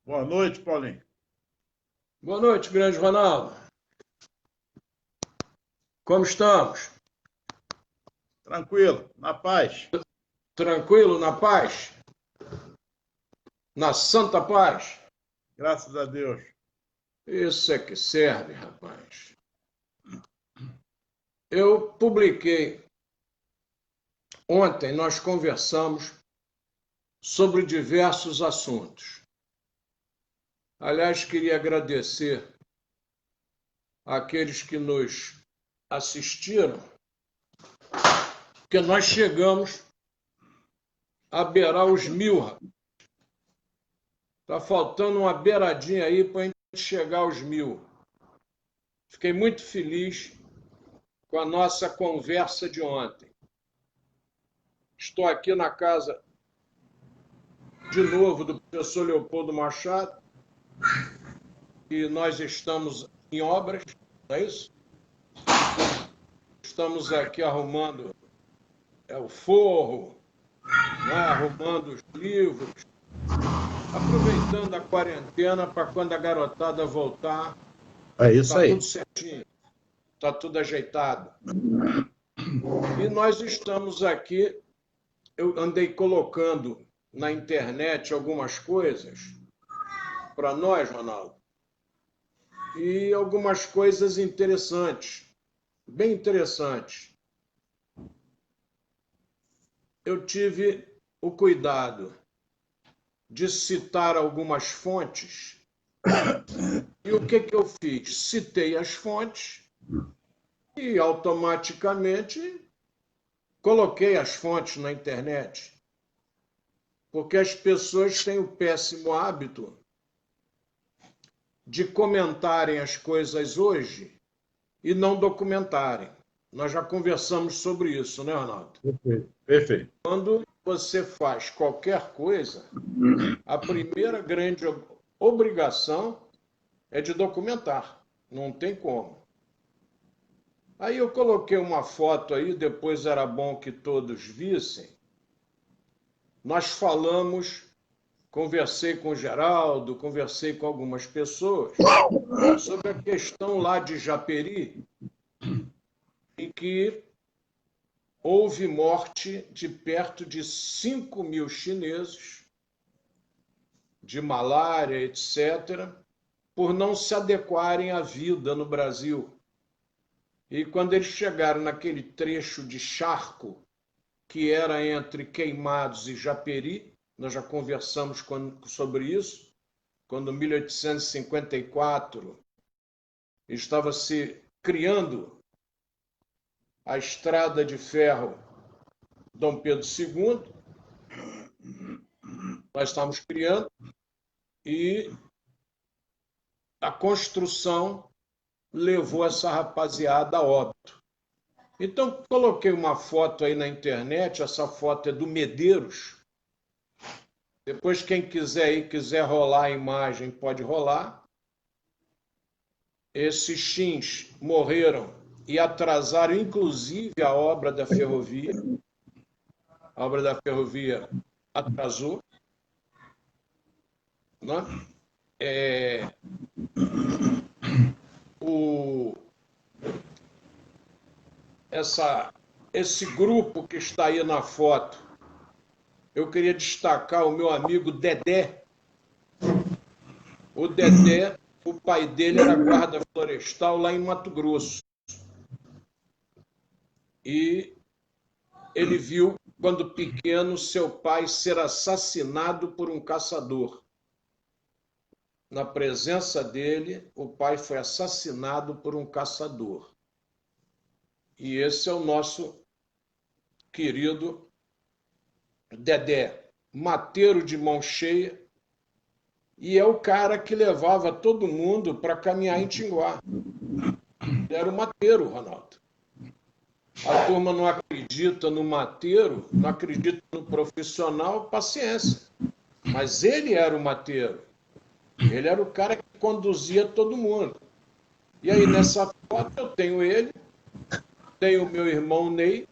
Boa noite, Paulinho. Boa noite, grande Ronaldo. Como estamos? Tranquilo, na paz. Tranquilo, na paz? Na santa paz? Graças a Deus. Isso é que serve, rapaz. Eu publiquei, ontem nós conversamos sobre diversos assuntos. Aliás, queria agradecer àqueles que nos assistiram, porque nós chegamos a beirar os 1000. Está faltando uma beiradinha aí para a gente chegar aos 1000. Fiquei muito feliz com a nossa conversa de ontem. Estou aqui na casa, de novo, do professor Leopoldo Machado, e nós estamos em obras, não é isso? Estamos aqui arrumando o forro, né? Arrumando os livros, aproveitando a quarentena para quando a garotada voltar, É isso tá aí. tudo certinho, tá tudo ajeitado. E nós estamos aqui, eu andei colocando na internet algumas coisas para nós, Ronaldo, e algumas coisas interessantes, bem interessantes. Eu tive o cuidado de citar algumas fontes, e o que eu fiz? Citei as fontes e automaticamente coloquei as fontes na internet, porque as pessoas têm o péssimo hábito de comentarem as coisas hoje e não documentarem. Nós já conversamos sobre isso, né, Ronaldo? Perfeito. Quando você faz qualquer coisa, a primeira grande obrigação é de documentar. Não tem como. Aí eu coloquei uma foto aí, depois era bom que todos vissem. Nós falamos, conversei com o Geraldo, conversei com algumas pessoas sobre a questão lá de Japeri, em que houve morte de perto de 5.000 chineses, de malária, etc., por não se adequarem à vida no Brasil. E quando eles chegaram naquele trecho de charco, que era entre Queimados e Japeri, nós já conversamos sobre isso, quando em 1854 estava se criando a estrada de ferro Dom Pedro II, nós estávamos criando, e a construção levou essa rapaziada a óbito. Então, coloquei uma foto aí na internet, essa foto é do Medeiros. Depois, quem quiser aí, quiser rolar a imagem, pode rolar. Esses chins morreram e atrasaram, inclusive, a obra da ferrovia. A obra da ferrovia atrasou, né? Esse grupo que está aí na foto, eu queria destacar o meu amigo Dedé. O Dedé, o pai dele era guarda florestal lá em Mato Grosso. E ele viu, quando pequeno, seu pai ser assassinado por um caçador. Na presença dele, o pai foi assassinado por um caçador. E esse é o nosso querido Dedé, mateiro de mão cheia, e é o cara que levava todo mundo para caminhar em Tinguá. Ele era o mateiro, Ronaldo. A turma não acredita no mateiro, não acredita no profissional, paciência. Mas ele era o mateiro. Ele era o cara que conduzia todo mundo. E aí, nessa foto, eu tenho ele, tenho o meu irmão Ney,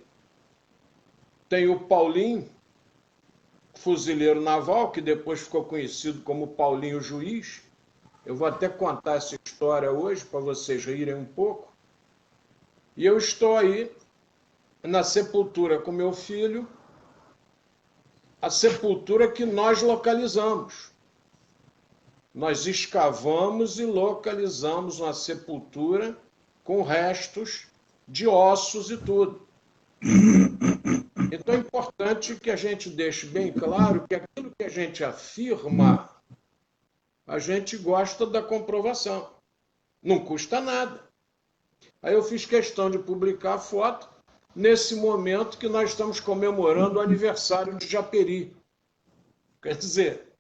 tenho o Paulinho, fuzileiro naval, que depois ficou conhecido como Paulinho Juiz. Eu vou até contar essa história hoje para vocês rirem um pouco. E eu estou aí na sepultura com meu filho, a sepultura que nós localizamos. Nós escavamos e localizamos uma sepultura com restos de ossos e tudo. Então é importante que a gente deixe bem claro que aquilo que a gente afirma, a gente gosta da comprovação. Não custa nada. Aí eu fiz questão de publicar a foto nesse momento que nós estamos comemorando o aniversário de Japeri. Quer dizer,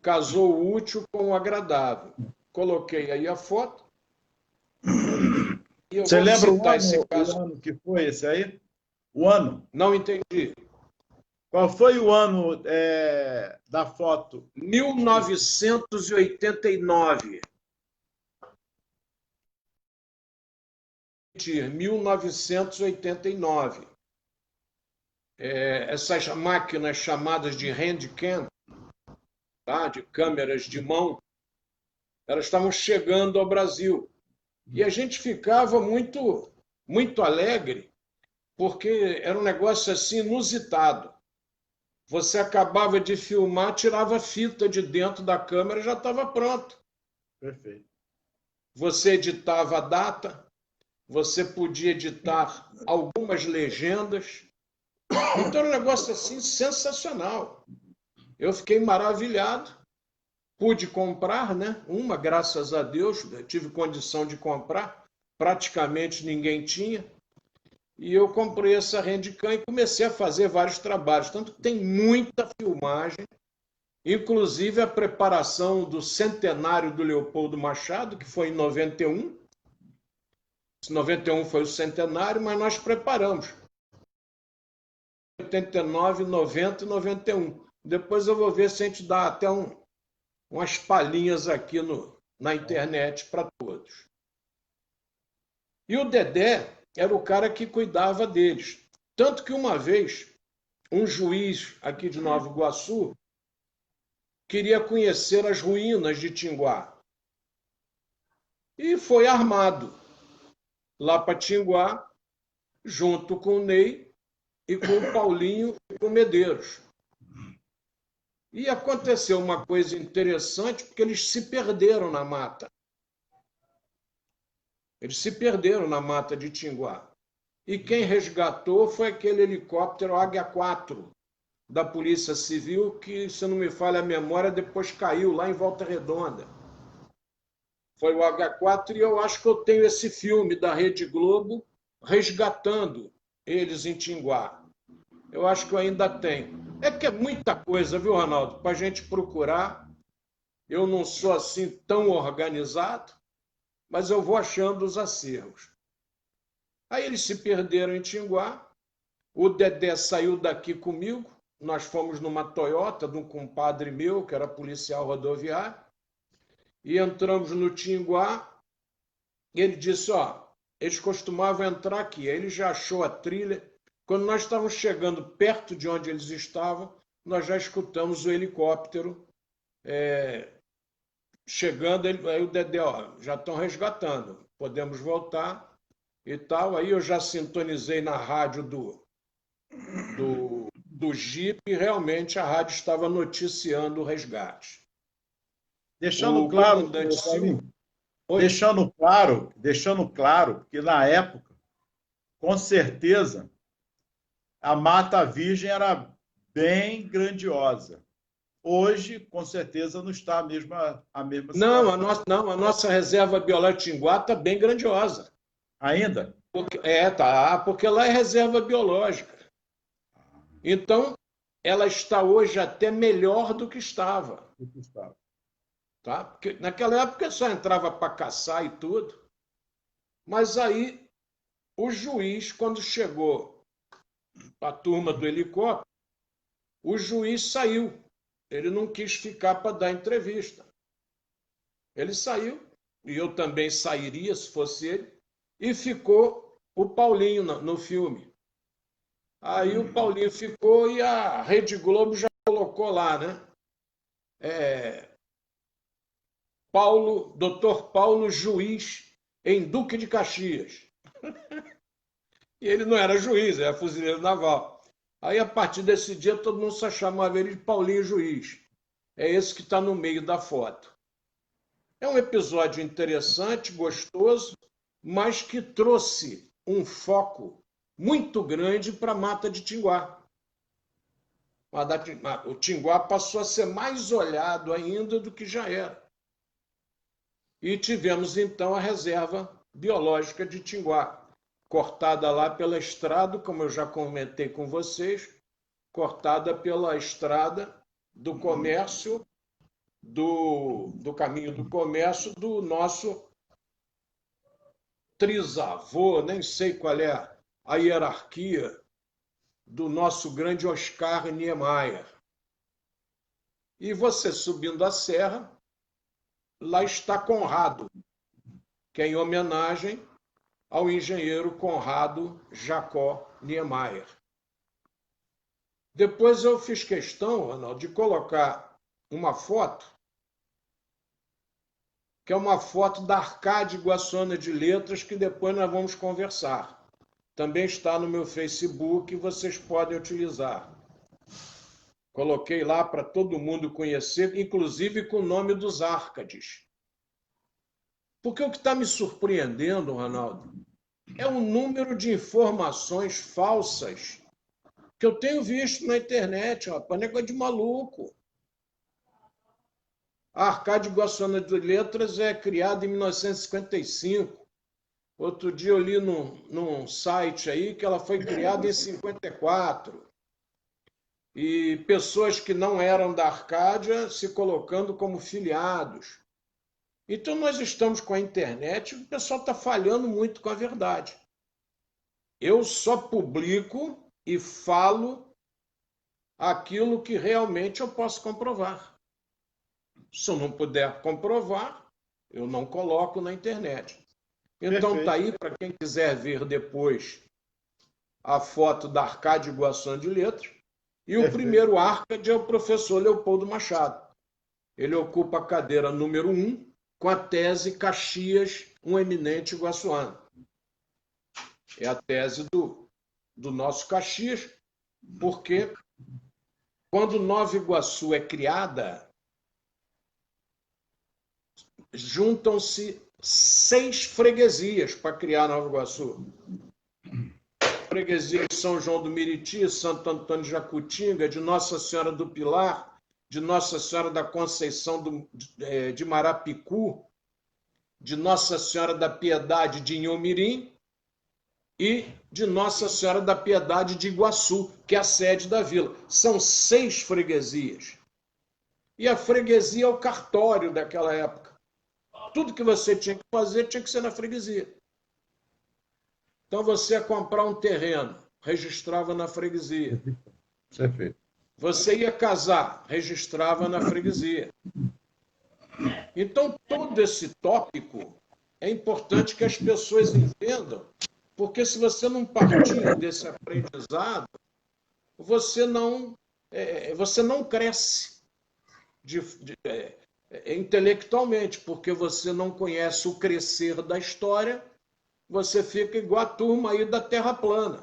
casou o útil com o agradável. Coloquei aí a foto. E eu Você vou lembra citar esse caso. o ano que foi esse aí? O ano? Não entendi. Qual foi o ano da foto? 1989. 1989. Essas máquinas chamadas de handcam, tá? De câmeras de mão, elas estavam chegando ao Brasil. E a gente ficava muito, muito alegre, porque era um negócio assim inusitado. Você acabava de filmar, tirava a fita de dentro da câmera e já estava pronto. Perfeito. Você editava a data, você podia editar algumas legendas. Então era um negócio assim sensacional. Eu fiquei maravilhado. Pude comprar, né? Uma, graças a Deus, tive condição de comprar. Praticamente ninguém tinha. E eu comprei essa Handicam e comecei a fazer vários trabalhos. Tanto que tem muita filmagem, inclusive a preparação do centenário do Leopoldo Machado, que foi em 91. 91 foi o centenário, mas nós preparamos. 89, 90 e 91. Depois eu vou ver se a gente dá até umas palhinhas aqui na internet para todos. E o Dedé era o cara que cuidava deles. Tanto que uma vez, um juiz aqui de Nova Iguaçu queria conhecer as ruínas de Tinguá. E foi armado lá para Tinguá, junto com o Ney e com o Paulinho e com o Medeiros. E aconteceu uma coisa interessante, porque eles se perderam na mata. Eles se perderam na mata de Tinguá. E quem resgatou foi aquele helicóptero Águia 4 da Polícia Civil, que, se não me falha a memória, depois caiu lá em Volta Redonda. Foi o Águia 4 e eu acho que eu tenho esse filme da Rede Globo resgatando eles em Tinguá. Eu acho que eu ainda tenho. É que é muita coisa, viu, Ronaldo? Para a gente procurar. Eu não sou assim tão organizado, mas eu vou achando os acervos. Aí eles se perderam em Tinguá. O Dedé saiu daqui comigo. Nós fomos numa Toyota de um compadre meu, que era policial rodoviário, e entramos no Tinguá. E ele disse, eles costumavam entrar aqui. Aí ele já achou a trilha. Quando nós estávamos chegando perto de onde eles estavam, nós já escutamos o helicóptero chegando. Aí o Dedé, já estão resgatando, podemos voltar e tal. Aí eu já sintonizei na rádio do Jeep e realmente a rádio estava noticiando o resgate. Deixando O claro, comandante Silva... deixando claro que na época, com certeza, a Mata Virgem era bem grandiosa. Hoje, com certeza, não está a mesma situação. A nossa reserva biológica Tinguá está bem grandiosa. Ainda? Porque lá é reserva biológica. Então, ela está hoje até melhor do que estava. Tá? Porque naquela época só entrava para caçar e tudo. Mas aí, o juiz, quando chegou a turma do helicóptero, o juiz saiu. Ele não quis ficar para dar entrevista. Ele saiu, e eu também sairia se fosse ele, e ficou o Paulinho no filme. Aí o Paulinho ficou e a Rede Globo já colocou lá, né? Dr. Paulo Juiz, em Duque de Caxias. E ele não era juiz, era fuzileiro naval. Aí, a partir desse dia, todo mundo só chamava ele de Paulinho Juiz. É esse que está no meio da foto. É um episódio interessante, gostoso, mas que trouxe um foco muito grande para a Mata de Tinguá. O Tinguá passou a ser mais olhado ainda do que já era. E tivemos, então, a reserva biológica de Tinguá, cortada lá pela estrada, como eu já comentei com vocês, cortada pela estrada do comércio, do caminho do comércio do nosso trisavô, nem sei qual é a hierarquia, do nosso grande Oscar Niemeyer. E você subindo a serra, lá está Conrado, que é em homenagem ao engenheiro Conrado Jacó Niemeyer. Depois eu fiz questão, Ronaldo, de colocar uma foto, que é uma foto da Arcade Guaçona de Letras, que depois nós vamos conversar. Também está no meu Facebook e vocês podem utilizar. Coloquei lá para todo mundo conhecer, inclusive com o nome dos Árcades. Porque o que está me surpreendendo, Ronaldo, é o número de informações falsas que eu tenho visto na internet, rapaz, negócio de maluco. A Arcade Guaçona de Letras é criada em 1955. Outro dia eu li num site aí que ela foi criada em 54. E pessoas que não eram da Arcádia se colocando como filiados. Então nós estamos com a internet e o pessoal está falhando muito com a verdade. Eu só publico e falo aquilo que realmente eu posso comprovar. Se eu não puder comprovar, eu não coloco na internet. Então está aí, para quem quiser ver depois, a foto da Arcade Guaçona de Letras. E o primeiro Arcade é o professor Leopoldo Machado. Ele ocupa a cadeira número 1, com a tese Caxias, um eminente iguaçuano. É a tese do nosso Caxias, porque quando Nova Iguaçu é criada, juntam-se 6 freguesias para criar Nova Iguaçu. Freguesia de São João do Meriti, Santo Antônio de Jacutinga, de Nossa Senhora do Pilar, de Nossa Senhora da Conceição de Marapicu, de Nossa Senhora da Piedade de Inhomirim e de Nossa Senhora da Piedade de Iguaçu, que é a sede da vila. São 6 freguesias. E a freguesia é o cartório daquela época. Tudo que você tinha que fazer tinha que ser na freguesia. Então você ia comprar um terreno, registrava na freguesia. Perfeito. Você ia casar, registrava na freguesia. Então, todo esse tópico é importante que as pessoas entendam, porque se você não partir desse aprendizado, você não cresce intelectualmente, porque você não conhece o crescer da história, você fica igual a turma aí da Terra Plana.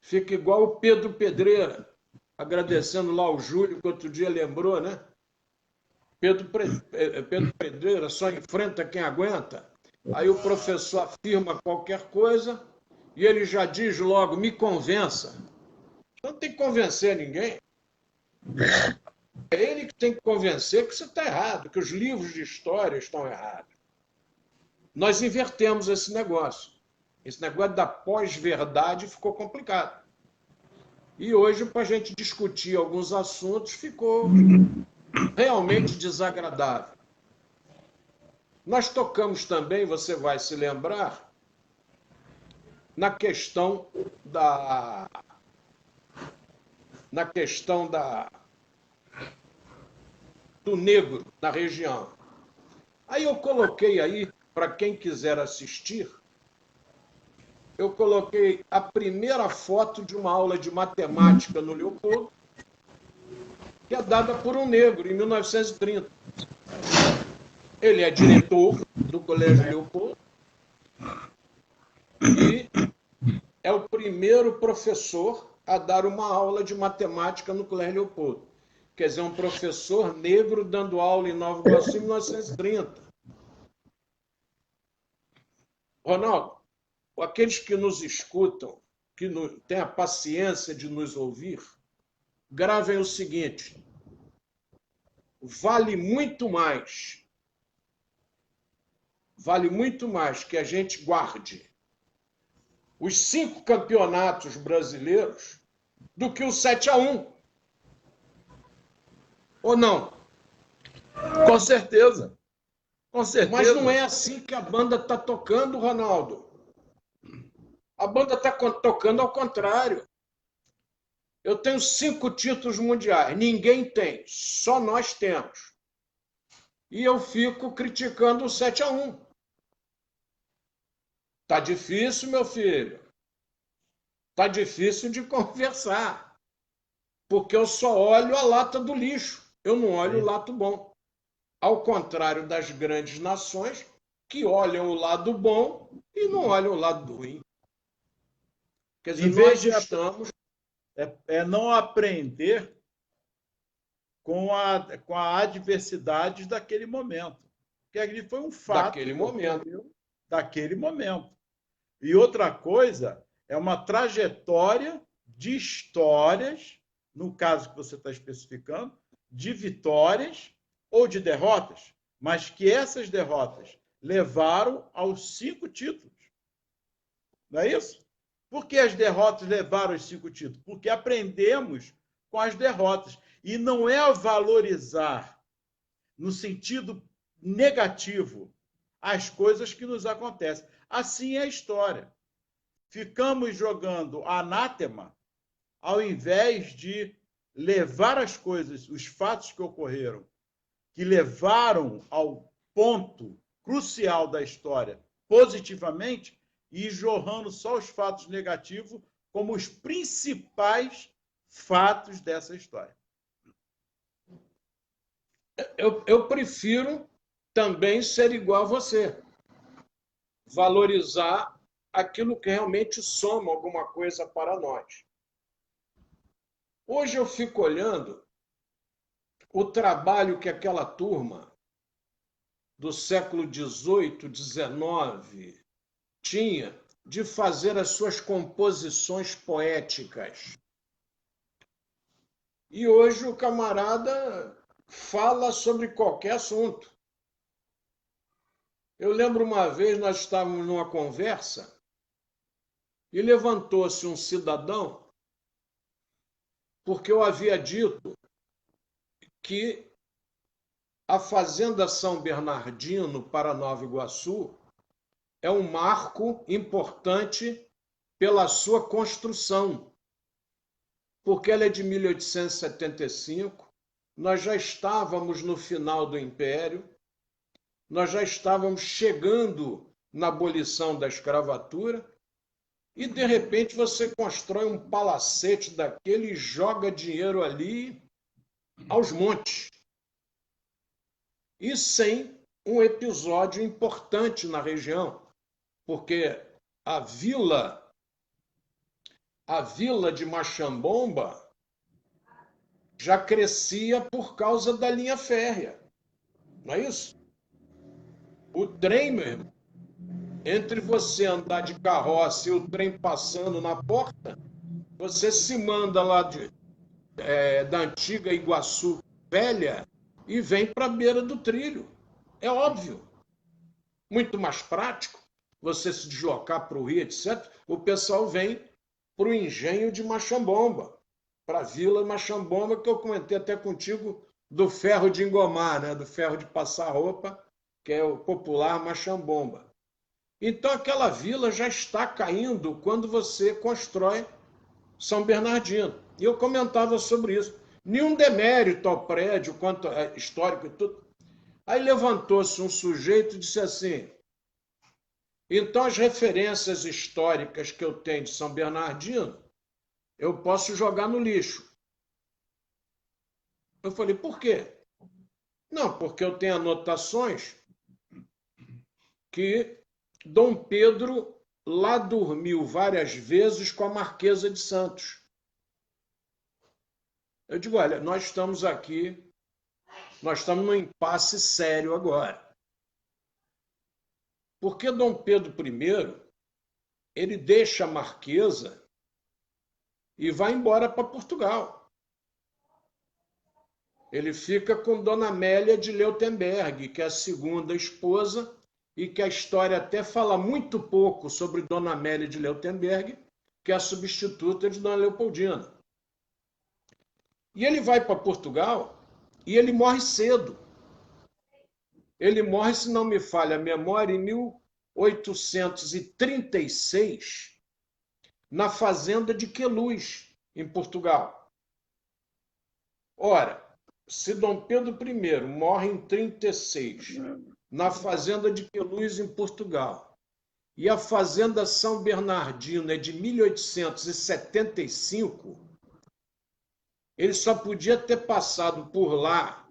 Fica igual o Pedro Pedreira, agradecendo lá o Júlio, que outro dia lembrou, né? Pedro Pedreira só enfrenta quem aguenta. Aí o professor afirma qualquer coisa e ele já diz logo, me convença. Não tem que convencer ninguém. É ele que tem que convencer que você está errado, que os livros de história estão errados. Nós invertemos esse negócio. Esse negócio da pós-verdade ficou complicado. E hoje, para a gente discutir alguns assuntos, ficou realmente desagradável. Nós tocamos também, você vai se lembrar, na questão do negro na região. Aí eu coloquei aí, para quem quiser assistir, eu coloquei a primeira foto de uma aula de matemática no Leopoldo, que é dada por um negro, em 1930. Ele é diretor do Colégio Leopoldo e é o primeiro professor a dar uma aula de matemática no Colégio Leopoldo. Quer dizer, um professor negro dando aula em Nova Iguaçu em 1930. Ronaldo, aqueles que nos escutam, que têm a paciência de nos ouvir, gravem o seguinte: vale muito mais que a gente guarde os 5 campeonatos brasileiros do que o 7-1. Ou não? Com certeza. Com certeza. Mas não é assim que a banda está tocando, Ronaldo. A banda está tocando ao contrário. Eu tenho 5 títulos mundiais, ninguém tem, só nós temos. E eu fico criticando o 7-1. Tá difícil, meu filho. Tá difícil de conversar. Porque eu só olho a lata do lixo. Eu não olho o lado bom. Ao contrário das grandes nações, que olham o lado bom e não olham o lado ruim. Quer dizer, nós estamos... não aprender com a adversidade daquele momento. Porque ali foi um fato. Daquele momento. E outra coisa é uma trajetória de histórias, no caso que você está especificando, de vitórias ou de derrotas, mas que essas derrotas levaram aos 5 títulos. Não é isso? Por que as derrotas levaram aos 5 títulos? Porque aprendemos com as derrotas. E não é valorizar, no sentido negativo, as coisas que nos acontecem. Assim é a história. Ficamos jogando anátema ao invés de levar as coisas, os fatos que ocorreram, que levaram ao ponto crucial da história positivamente, e jorrando só os fatos negativos como os principais fatos dessa história. Eu prefiro também ser igual a você. Valorizar aquilo que realmente soma alguma coisa para nós. Hoje eu fico olhando o trabalho que aquela turma do século XVIII, XIX tinha de fazer as suas composições poéticas. E hoje o camarada fala sobre qualquer assunto. Eu lembro uma vez, nós estávamos numa conversa e levantou-se um cidadão porque eu havia dito que a Fazenda São Bernardino para Nova Iguaçu é um marco importante pela sua construção, porque ela é de 1875, nós já estávamos no final do Império, nós já estávamos chegando na abolição da escravatura, e de repente você constrói um palacete daquele e joga dinheiro ali aos montes. E sem um episódio importante na região, porque a vila de Machambomba já crescia por causa da linha férrea. Não é isso? O trem, meu irmão, entre você andar de carroça e o trem passando na porta, você se manda lá da antiga Iguaçu Velha e vem para a beira do trilho. É óbvio. Muito mais prático você se deslocar para o Rio, etc. O pessoal vem para o engenho de Machambomba, para a Vila Machambomba, que eu comentei até contigo, do ferro de engomar, né? Do ferro de passar roupa, que é o popular Machambomba. Então aquela vila já está caindo quando você constrói São Bernardino. E eu comentava sobre isso. Nenhum demérito ao prédio, quanto histórico e tudo. Aí levantou-se um sujeito e disse assim: então as referências históricas que eu tenho de São Bernardino, eu posso jogar no lixo. Eu falei, por quê? Não, porque eu tenho anotações que Dom Pedro lá dormiu várias vezes com a Marquesa de Santos. Eu digo, olha, nós estamos num impasse sério agora. Porque Dom Pedro I, ele deixa a Marquesa e vai embora para Portugal. Ele fica com Dona Amélia de Leutenberg, que é a segunda esposa, e que a história até fala muito pouco sobre Dona Amélia de Leutenberg, que é a substituta de Dona Leopoldina. E ele vai para Portugal e ele morre cedo. Ele morre, se não me falha a memória, em 1836, na fazenda de Queluz, em Portugal. Ora, se Dom Pedro I morre em 36, na fazenda de Queluz, em Portugal, e a fazenda São Bernardino é de 1875, ele só podia ter passado por lá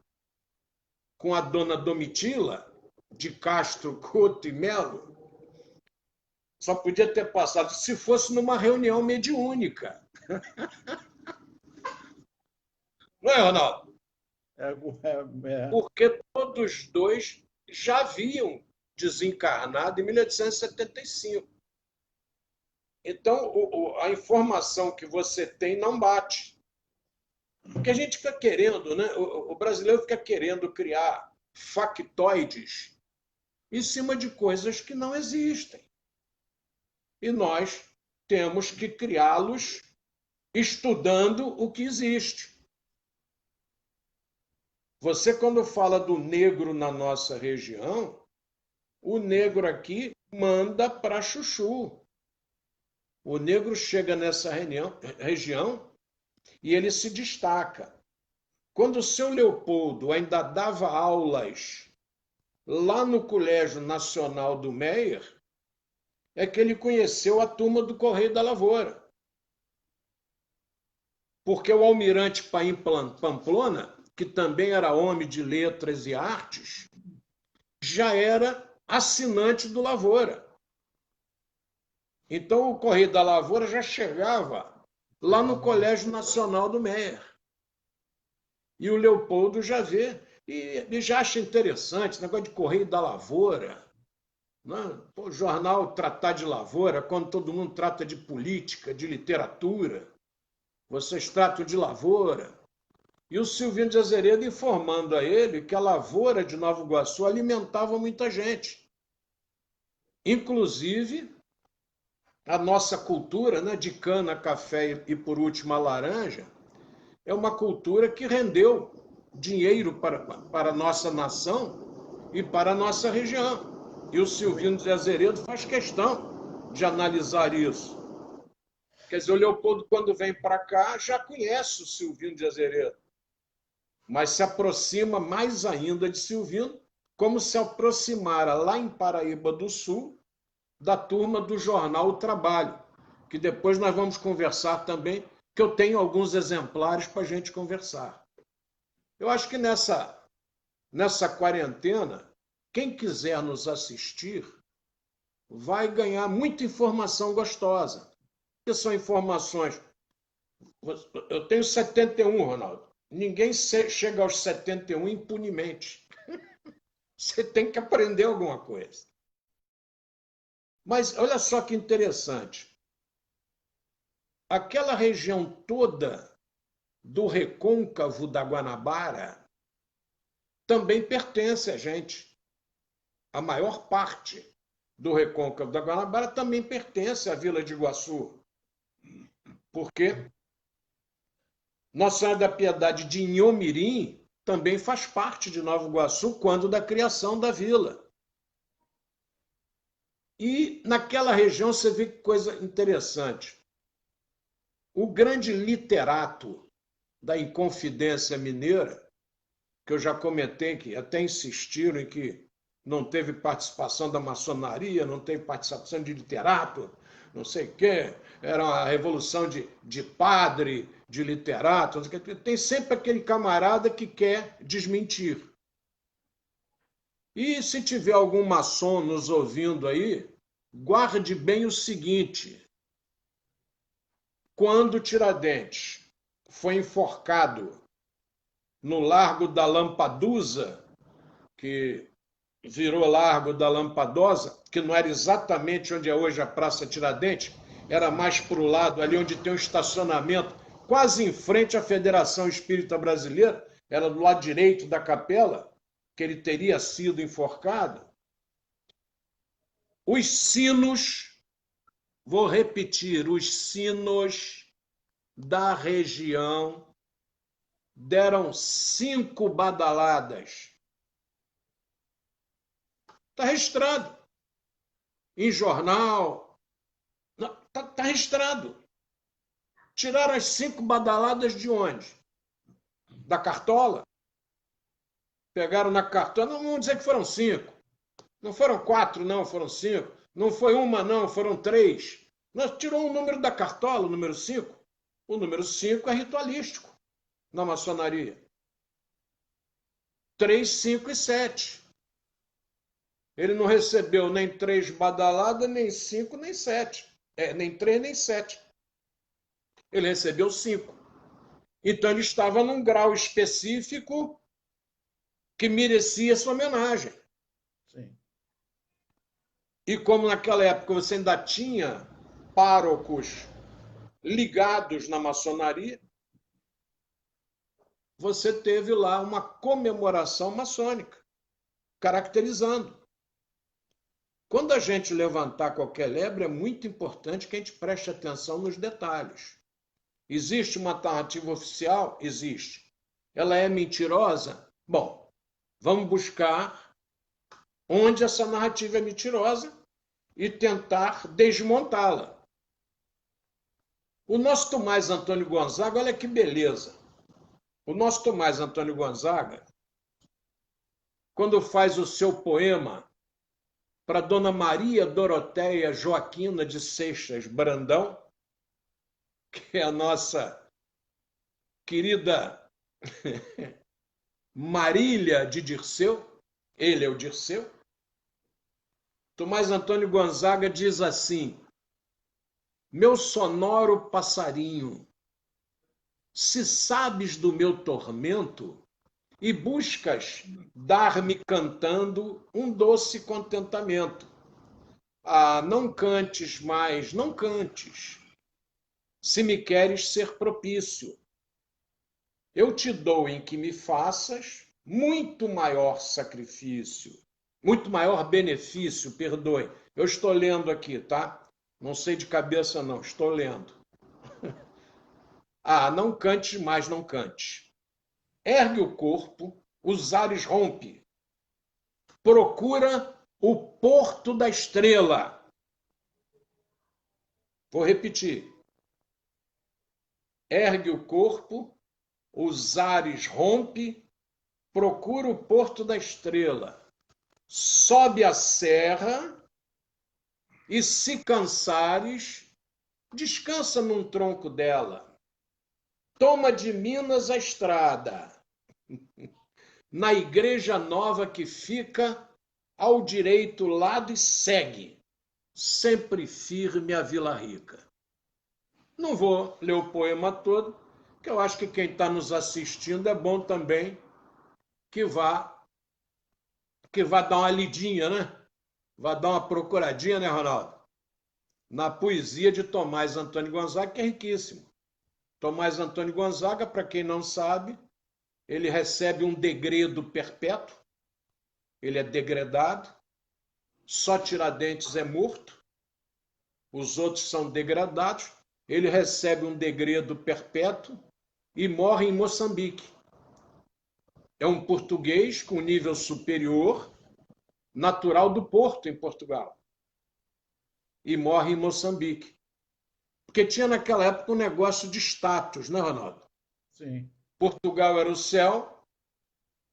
com a dona Domitila, de Castro, Couto e Melo, só podia ter passado se fosse numa reunião mediúnica. Não é, Ronaldo? Porque todos dois já haviam desencarnado em 1875. Então, a informação que você tem não bate. Porque a gente fica querendo, né? O brasileiro fica querendo criar factoides em cima de coisas que não existem. E nós temos que criá-los estudando o que existe. Você, quando fala do negro na nossa região, o negro aqui manda para Chuchu. O negro chega nessa região e ele se destaca. Quando o seu Leopoldo ainda dava aulas lá no Colégio Nacional do Meier, é que ele conheceu a turma do Correio da Lavoura. Porque o almirante Paim Pamplona, que também era homem de letras e artes, já era assinante do Lavoura. Então o Correio da Lavoura já chegava lá no Colégio Nacional do Meier. E o Leopoldo já vê, e já acha interessante esse negócio de Correio da Lavoura. Né? O jornal tratar de lavoura, quando todo mundo trata de política, de literatura, vocês tratam de lavoura. E o Silvino de Azeredo informando a ele que a lavoura de Nova Iguaçu alimentava muita gente. Inclusive, a nossa cultura, né, de cana, café e, por último, a laranja, é uma cultura que rendeu dinheiro para a nossa nação e para a nossa região. E o Silvino de Azeredo faz questão de analisar isso. Quer dizer, o Leopoldo, quando vem para cá, já conhece o Silvino de Azeredo, mas se aproxima mais ainda de Silvino, como se aproximara lá em Paraíba do Sul da turma do jornal O Trabalho, que depois nós vamos conversar também, que eu tenho alguns exemplares para a gente conversar. Eu acho que nessa quarentena, quem quiser nos assistir vai ganhar muita informação gostosa. Que são informações... Eu tenho 71, Ronaldo. Ninguém chega aos 71 impunemente. Você tem que aprender alguma coisa. Mas olha só que interessante. Aquela região toda do recôncavo da Guanabara também pertence a gente. A maior parte do recôncavo da Guanabara também pertence à Vila de Iguaçu. Porque Nossa Senhora da Piedade de Inhomirim também faz parte de Nova Iguaçu quando da criação da vila. E naquela região você vê que coisa interessante. O grande literato da Inconfidência Mineira, que eu já comentei, que até insistiram em que não teve participação da maçonaria, não teve participação de literato, não sei o quê, era uma revolução de padre, de literato, não sei o quê. Tem sempre aquele camarada que quer desmentir. E se tiver algum maçom nos ouvindo aí, guarde bem o seguinte: quando Tiradentes foi enforcado no Largo da Lampadusa, que virou Largo da Lampadosa, que não era exatamente onde é hoje a Praça Tiradentes, era mais para o lado, ali onde tem um estacionamento, quase em frente à Federação Espírita Brasileira, era do lado direito da capela, que ele teria sido enforcado. Os sinos, vou repetir, os sinos da região deram 5 badaladas. Está registrado. Em jornal. Está registrado. Tiraram as 5 badaladas de onde? Da cartola. Pegaram na cartola. Não vamos dizer que foram 5. Não foram 4, não, foram 5. Não foi uma, não, foram 3. Nós tirou o número da cartola, o número 5. O número 5 é ritualístico na maçonaria. 3, 5 e 7. Ele não recebeu nem 3 badaladas, nem 5, nem 7. Nem 3, nem 7. Ele recebeu 5. Então ele estava num grau específico que merecia essa homenagem. Sim. E como naquela época você ainda tinha párocos ligados na maçonaria, você teve lá uma comemoração maçônica, caracterizando. Quando a gente levantar qualquer lebre, é muito importante que a gente preste atenção nos detalhes. Existe uma narrativa oficial? Existe. Ela é mentirosa? Bom, vamos buscar onde essa narrativa é mentirosa e tentar desmontá-la. O nosso Tomás Antônio Gonzaga, olha que beleza. O nosso Tomás Antônio Gonzaga, quando faz o seu poema para Dona Maria Doroteia Joaquina de Seixas Brandão, que é a nossa querida Marília de Dirceu, ele é o Dirceu, Tomás Antônio Gonzaga diz assim: meu sonoro passarinho, se sabes do meu tormento e buscas dar-me cantando um doce contentamento. Ah, não cantes mais, não cantes, se me queres ser propício. Eu te dou em que me faças muito maior sacrifício, muito maior benefício, perdoe. Eu estou lendo aqui, tá? Não sei de cabeça não, estou lendo. Ah, não cantes mais, não cantes. Ergue o corpo, os ares rompe. Procura o porto da estrela. Vou repetir. Ergue o corpo, os ares rompe, procura o porto da estrela. Sobe a serra e, se cansares, descansa num tronco dela. Toma de Minas a estrada. Na igreja nova que fica ao direito lado e segue, sempre firme a Vila Rica. Não vou ler o poema todo, que eu acho que quem está nos assistindo é bom também que vá dar uma lidinha, né? Vá dar uma procuradinha, né, Ronaldo? Na poesia de Tomás Antônio Gonzaga, que é riquíssimo. Tomás Antônio Gonzaga, para quem não sabe, ele recebe um degredo perpétuo, ele é degradado, só Tiradentes é morto, os outros são degradados, ele recebe um degredo perpétuo e morre em Moçambique. É um português com nível superior, natural do Porto, em Portugal, e morre em Moçambique. Porque tinha naquela época um negócio de status, né, Ronaldo? Sim. Portugal era o céu,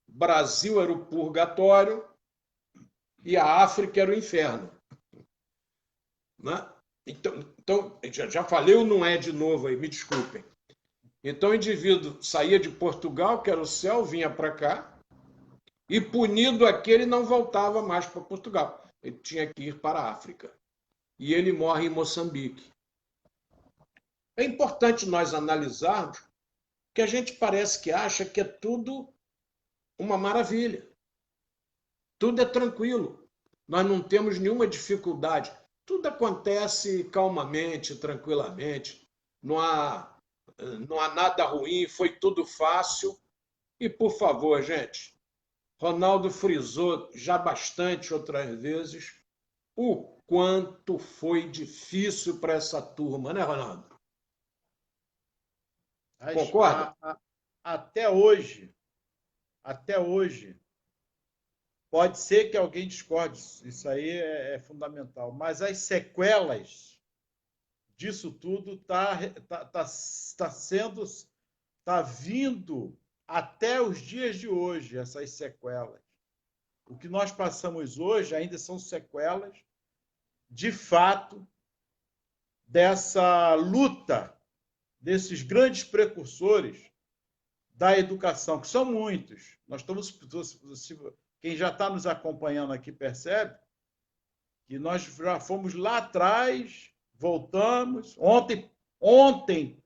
Brasil era o purgatório e a África era o inferno. Né? Então já falei ou não é de novo aí, me desculpem. Então o indivíduo saía de Portugal, que era o céu, vinha para cá, e punido aquele não voltava mais para Portugal. Ele tinha que ir para a África. E ele morre em Moçambique. É importante nós analisarmos que a gente parece que acha que é tudo uma maravilha. Tudo é tranquilo. Nós não temos nenhuma dificuldade. Tudo acontece calmamente, tranquilamente. Não há nada ruim, foi tudo fácil. E, por favor, gente, Ronaldo frisou já bastante outras vezes o quanto foi difícil para essa turma, né, Ronaldo? Concorda? Até hoje, pode ser que alguém discorde, isso aí é fundamental, mas as sequelas disso tudo tá vindo até os dias de hoje, essas sequelas. O que nós passamos hoje ainda são sequelas, de fato, dessa luta desses grandes precursores da educação, que são muitos. Nós estamos, quem já está nos acompanhando aqui percebe que nós já fomos lá atrás, voltamos. Ontem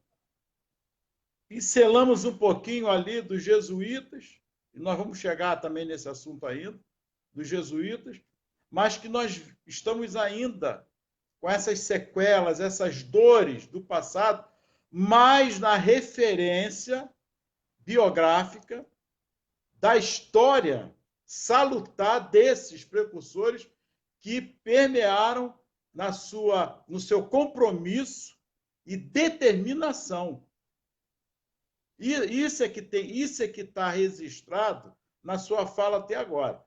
pincelamos um pouquinho ali dos jesuítas, e nós vamos chegar também nesse assunto ainda, dos jesuítas, mas que nós estamos ainda com essas sequelas, essas dores do passado, mas na referência biográfica da história salutar desses precursores que permearam no seu compromisso e determinação. E isso é que está registrado na sua fala até agora.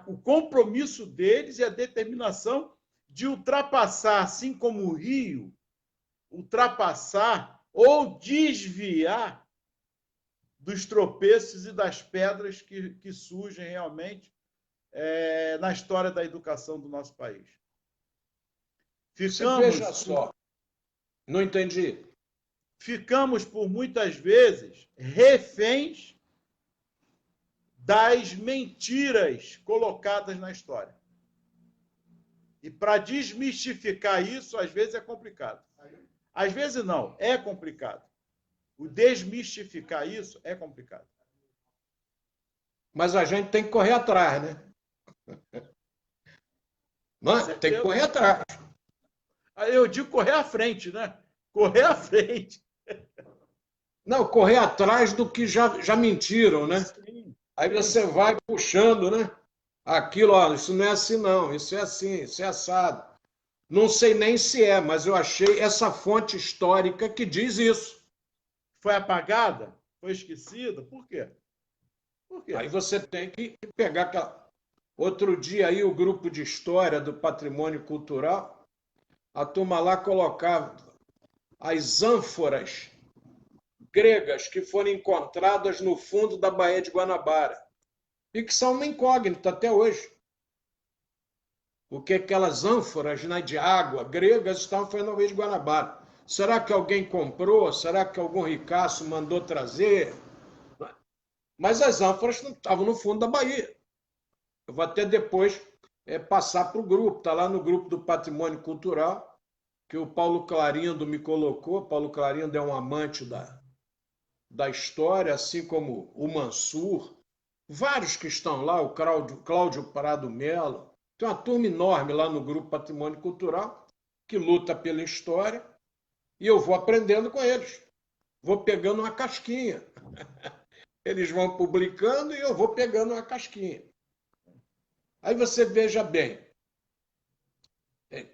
O compromisso deles e a determinação de ultrapassar, assim como o rio, ultrapassar ou desviar dos tropeços e das pedras que surgem realmente na história da educação do nosso país. Veja só, não entendi. Ficamos, por muitas vezes, reféns das mentiras colocadas na história. E para desmistificar isso, às vezes é complicado. Às vezes não, é complicado. O desmistificar isso é complicado. Mas a gente tem que correr atrás, né? Não, tem que correr atrás. Eu digo correr à frente, né? Correr à frente. Não, correr atrás do que já mentiram, né? Sim. Aí você vai puxando, né? Aquilo, ó, isso não é assim não, isso é assim, isso é assado. Não sei nem se é, mas eu achei essa fonte histórica que diz isso. Foi apagada? Foi esquecida? Por quê? Por quê? Aí você tem que pegar aquela... Outro dia aí o grupo de história do patrimônio cultural, a turma lá colocava as ânforas gregas que foram encontradas no fundo da Baía de Guanabara e que são uma incógnita até hoje. Porque aquelas ânforas, né, de água gregas estavam foi na Baía de Guanabara. Será que alguém comprou? Será que algum ricaço mandou trazer? Mas as ânforas não estavam no fundo da Baía. Eu vou até depois passar para o grupo, está lá no grupo do Patrimônio Cultural, que o Paulo Clarindo me colocou. Paulo Clarindo é um amante da história, assim como o Mansur, vários que estão lá, o Cláudio Prado Mello. Tem uma turma enorme lá no grupo Patrimônio Cultural que luta pela história e eu vou aprendendo com eles. Vou pegando uma casquinha. Eles vão publicando e eu vou pegando uma casquinha. Aí você veja bem,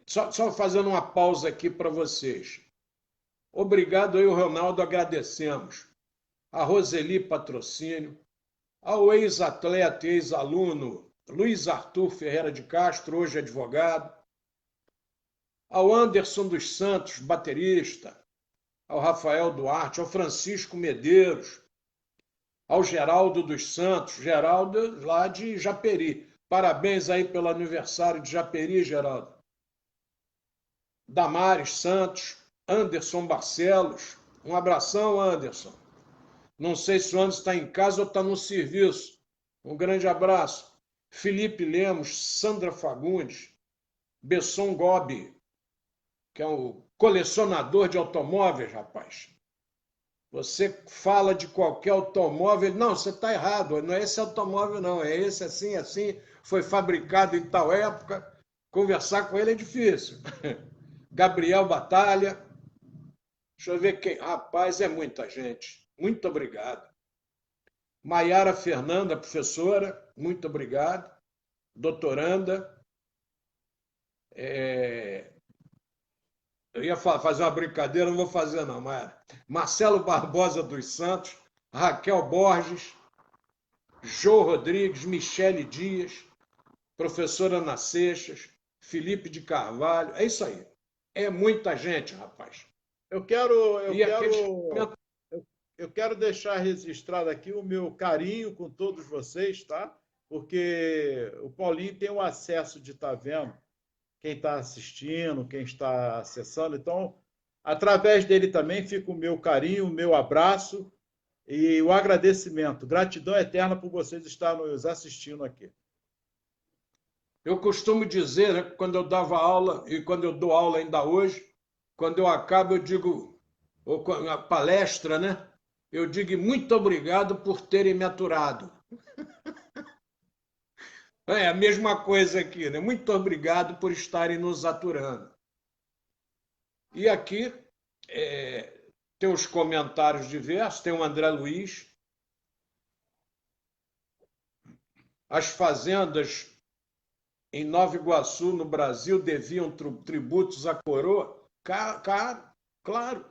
só fazendo uma pausa aqui para vocês. Obrigado aí, o Ronaldo, agradecemos. A Roseli Patrocínio, ao ex-atleta e ex-aluno Luiz Arthur Ferreira de Castro, hoje advogado, ao Anderson dos Santos, baterista, ao Rafael Duarte, ao Francisco Medeiros, ao Geraldo dos Santos, Geraldo lá de Japeri. Parabéns aí pelo aniversário de Japeri, Geraldo. Damares Santos, Anderson Barcelos. Um abração, Anderson. Não sei se o Anderson está em casa ou está no serviço. Um grande abraço. Felipe Lemos, Sandra Fagundes, Besson Gobi, que é um colecionador de automóveis, rapaz. Você fala de qualquer automóvel, não, você está errado, não é esse automóvel, não, é esse assim, assim, foi fabricado em tal época. Conversar com ele é difícil. Gabriel Batalha, deixa eu ver quem. Rapaz, é muita gente. Muito obrigado. Maiara Fernanda, professora, muito obrigado. Doutoranda. Eu ia fazer uma brincadeira, não vou fazer não, Maiara. Marcelo Barbosa dos Santos, Raquel Borges, Jô Rodrigues, Michele Dias, professora Ana Seixas, Felipe de Carvalho. É isso aí. É muita gente, rapaz. Eu quero, eu E quero, eu quero deixar registrado aqui o meu carinho com todos vocês, tá? Porque o Paulinho tem o acesso de estar vendo quem está assistindo, quem está acessando. Então, através dele também fica o meu carinho, o meu abraço e o agradecimento. Gratidão eterna por vocês estarem nos assistindo aqui. Eu costumo dizer, né, quando eu dava aula, e quando eu dou aula ainda hoje, quando eu acabo, eu digo, ou a palestra, né? Eu digo muito obrigado por terem me aturado. É a mesma coisa aqui, né? Muito obrigado por estarem nos aturando. E aqui tem os comentários diversos, tem o André Luiz. As fazendas em Nova Iguaçu, no Brasil, deviam tributos à coroa? Claro.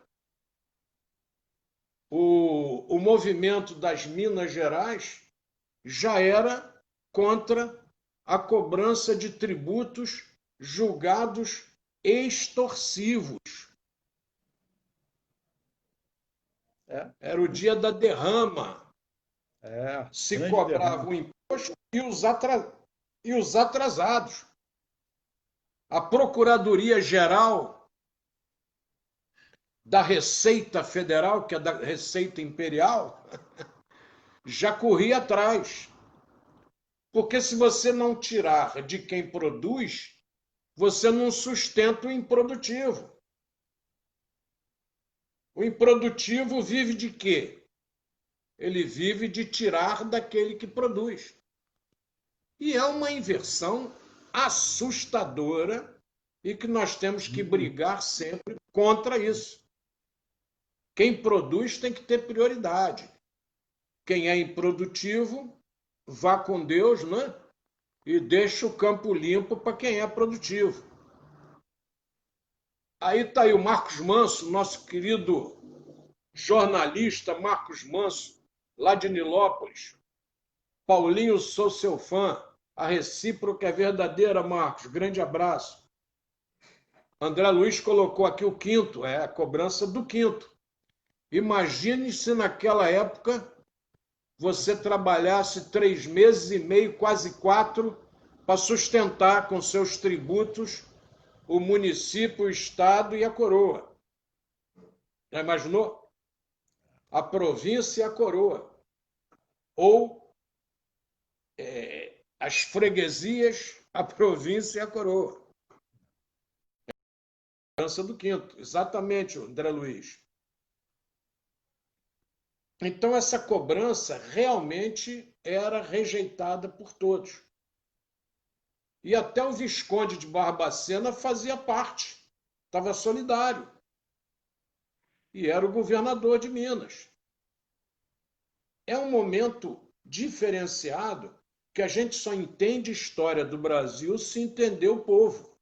O movimento das Minas Gerais já era contra a cobrança de tributos julgados extorsivos. Era o dia da derrama. Se cobrava o imposto e os atrasados. A Procuradoria-Geral da Receita Federal, que é da Receita Imperial, já corria atrás. Porque se você não tirar de quem produz, você não sustenta o improdutivo. O improdutivo vive de quê? Ele vive de tirar daquele que produz. E é uma inversão assustadora e que nós temos que brigar sempre contra isso. Quem produz tem que ter prioridade. Quem é improdutivo, vá com Deus, né? E deixa o campo limpo para quem é produtivo. Aí está aí o Marcos Manso, nosso querido jornalista Marcos Manso, lá de Nilópolis. Paulinho, sou seu fã. A recíproca é verdadeira, Marcos. Grande abraço. André Luiz colocou aqui o quinto, é a cobrança do quinto. Imagine se naquela época você trabalhasse 3 meses e meio, quase 4, para sustentar com seus tributos o município, o estado e a coroa. Já imaginou? A província e a coroa. Ou as freguesias, a província e a coroa. Cobrança do quinto, exatamente, André Luiz. Então, essa cobrança realmente era rejeitada por todos. E até o Visconde de Barbacena fazia parte, estava solidário. E era o governador de Minas. É um momento diferenciado que a gente só entende história do Brasil se entender o povo.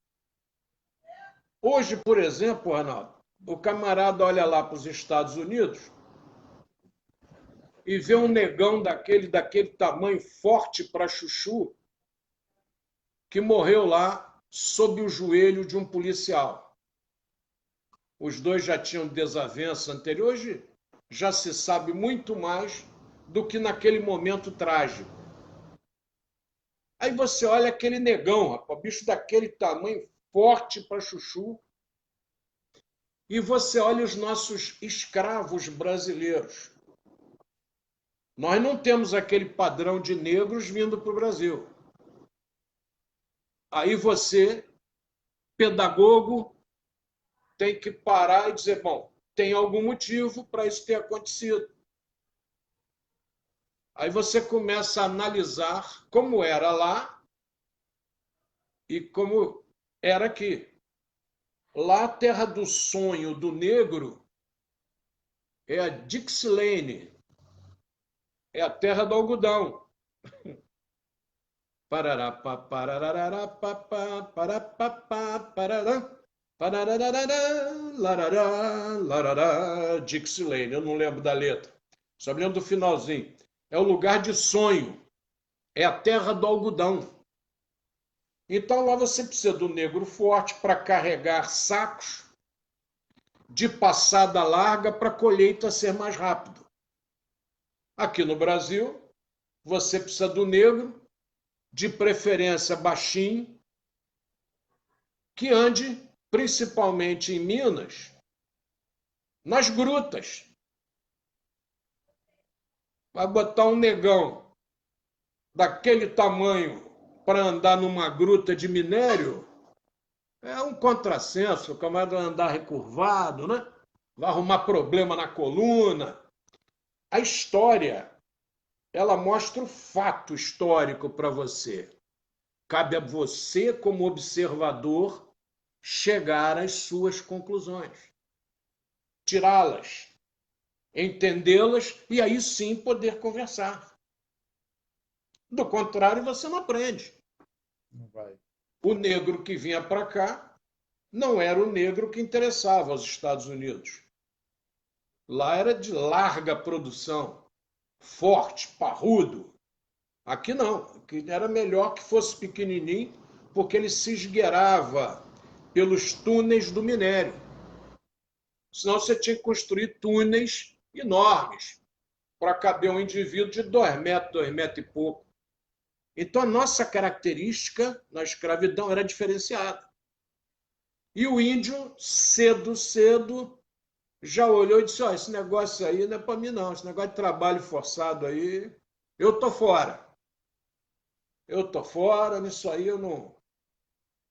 Hoje, por exemplo, Arnaldo, o camarada olha lá para os Estados Unidos e vê um negão daquele tamanho forte para chuchu que morreu lá sob o joelho de um policial. Os dois já tinham desavença anterior, hoje já se sabe muito mais do que naquele momento trágico. Aí você olha aquele negão, rapaz, bicho daquele tamanho forte para chuchu, E você olha os nossos escravos brasileiros. Nós não temos aquele padrão de negros vindo para o Brasil. Aí você, pedagogo, tem que parar e dizer, bom, tem algum motivo para isso ter acontecido. Aí você começa a analisar como era lá e como era aqui. Lá, a terra do sonho do negro é a Dixilane, é a terra do algodão. Parará, parará, parará, parará, larará, larará, Dixilane. Eu não lembro da letra, só me lembro do finalzinho. É o lugar de sonho, é a terra do algodão. Então lá você precisa do negro forte para carregar sacos de passada larga para a colheita ser mais rápido. Aqui no Brasil, você precisa do negro, de preferência baixinho, que ande principalmente em Minas, nas grutas. Vai botar um negão daquele tamanho para andar numa gruta de minério, é um contrassenso, o camarada vai andar recurvado, né? Vai arrumar problema na coluna. A história, ela mostra o fato histórico para você. Cabe a você, como observador, chegar às suas conclusões, tirá-las, entendê-las e aí sim poder conversar. Do contrário, você não aprende. Não vai. O negro que vinha para cá não era o negro que interessava aos Estados Unidos. Lá era de larga produção, forte, parrudo. Aqui não, aqui era melhor que fosse pequenininho, porque ele se esgueirava pelos túneis do minério. Senão você tinha que construir túneis enormes para caber um indivíduo de 2 metros e pouco. Então a nossa característica na escravidão era diferenciada. E o índio, cedo, já olhou e disse, ó, esse negócio aí não é para mim não, esse negócio de trabalho forçado aí, eu tô fora. Eu tô fora, nisso aí eu não...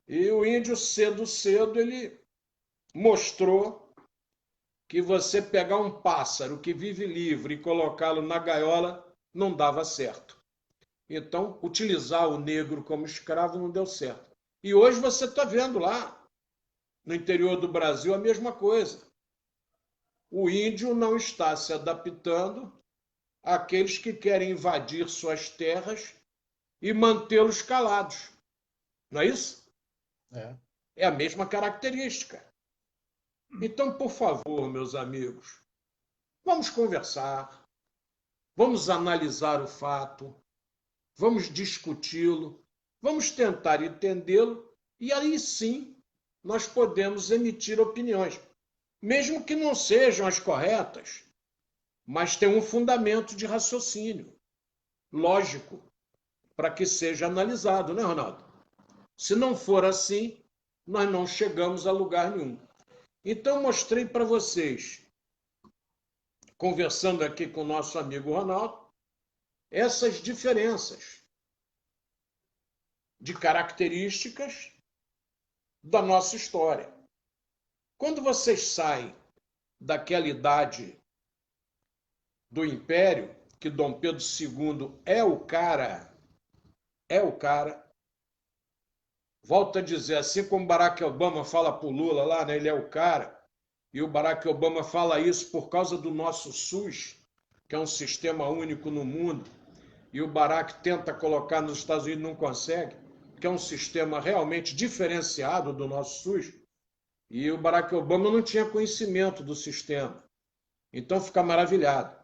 E o índio, cedo, ele mostrou que você pegar um pássaro que vive livre e colocá-lo na gaiola não dava certo. Então, utilizar o negro como escravo não deu certo. E hoje você está vendo lá, no interior do Brasil, a mesma coisa. O índio não está se adaptando àqueles que querem invadir suas terras e mantê-los calados. Não é isso? É a mesma característica. Então, por favor, meus amigos, vamos conversar, vamos analisar o fato, vamos discuti-lo, vamos tentar entendê-lo e aí sim nós podemos emitir opiniões, mesmo que não sejam as corretas, mas tem um fundamento de raciocínio lógico para que seja analisado, né, Ronaldo? Se não for assim, nós não chegamos a lugar nenhum. Então, mostrei para vocês, conversando aqui com o nosso amigo Ronaldo, essas diferenças de características da nossa história. Quando vocês saem daquela idade do Império, que Dom Pedro II é o cara, volto a dizer, assim como Barack Obama fala para o Lula lá, né, ele é o cara, e o Barack Obama fala isso por causa do nosso SUS, que é um sistema único no mundo, e o Barack tenta colocar nos Estados Unidos e não consegue, que é um sistema realmente diferenciado do nosso SUS, e o Barack Obama não tinha conhecimento do sistema. Então fica maravilhado.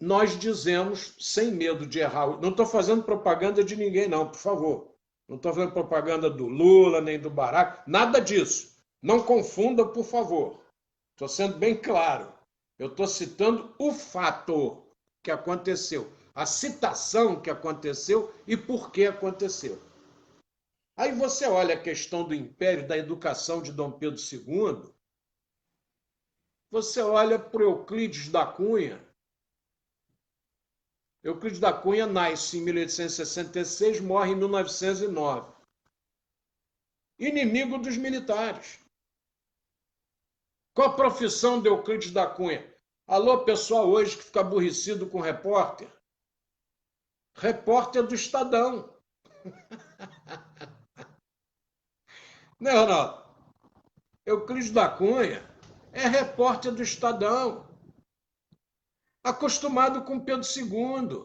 Nós dizemos, sem medo de errar, não estou fazendo propaganda de ninguém não, por favor. Não estou fazendo propaganda do Lula, nem do Barack, nada disso. Não confunda, por favor. Estou sendo bem claro. Eu estou citando o fato que aconteceu, a citação que aconteceu e por que aconteceu. Aí você olha a questão do império, da educação de Dom Pedro II, Você olha para o Euclides da Cunha. Euclides da Cunha nasce em 1866, morre em 1909. Inimigo dos militares. Qual a profissão de Euclides da Cunha? Alô, pessoal hoje que fica aborrecido com repórter. Repórter do Estadão. Né, Ronaldo? Euclides da Cunha é repórter do Estadão. Acostumado com Pedro II.